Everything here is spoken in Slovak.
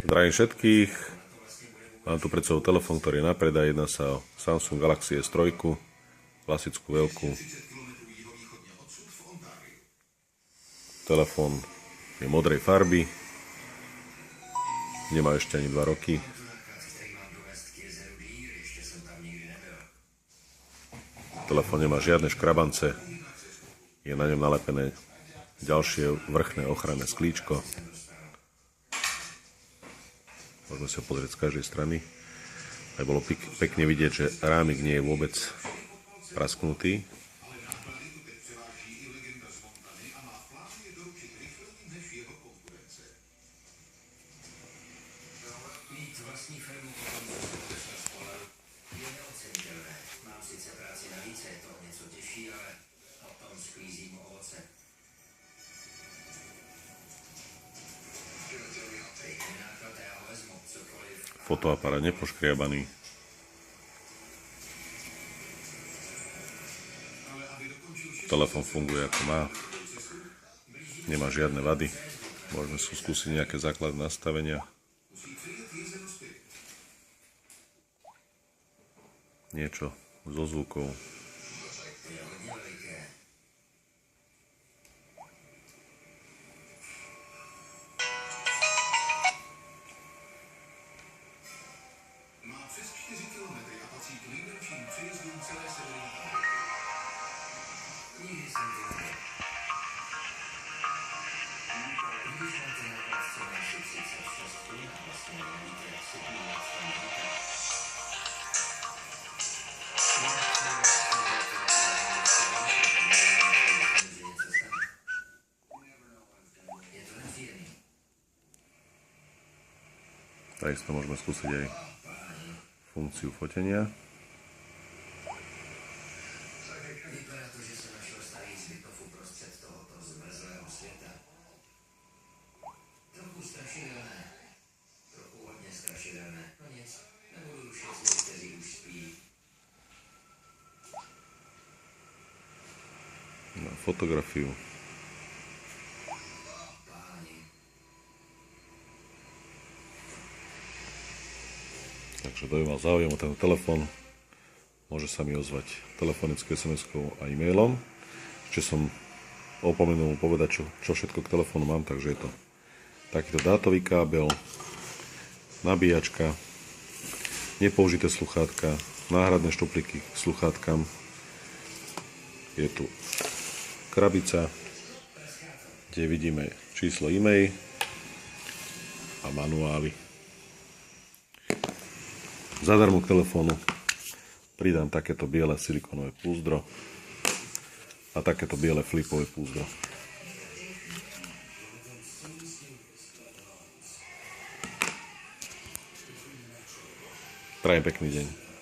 Zdravím všetkých. Mám tu pred sebou telefón, ktorý je na predaj. Jedná sa o Samsung Galaxy S3, klasickú veľkú. Telefón je modrej farby. Nemá ešte ani 2 roky. Telefón nemá žiadne škrabance. Je na ňom nalepené ďalšie vrchné ochranné sklíčko. Môžeme sa pozrieť z každej strany. Aj bolo pekne vidieť, že rámik nie je vôbec prasknutý. Fotoaparát nepoškriabaný. Telefón funguje ako má. Nemá žiadne vady. Môžeme si skúsiť nejaké základné nastavenia. Niečo so zvukou. Takisto môžeme skúsiť aj funkciu fotenia. Na fotografiu. Takže kto by mal záujem o tento telefón, môže sa mi ozvať telefonicky, SMS-kou a e-mailom. Ešte som opomenul povedať, čo všetko k telefónu mám, takže je to takýto dátový kábel, nabíjačka, nepoužité sluchátka, náhradné štuplíky k sluchátkam. Je tu krabica, kde vidíme číslo e-mail a manuály. Zadarmo k telefónu pridám takéto biele silikónové púzdro a takéto biele flipové púzdro. Prajem pekný deň.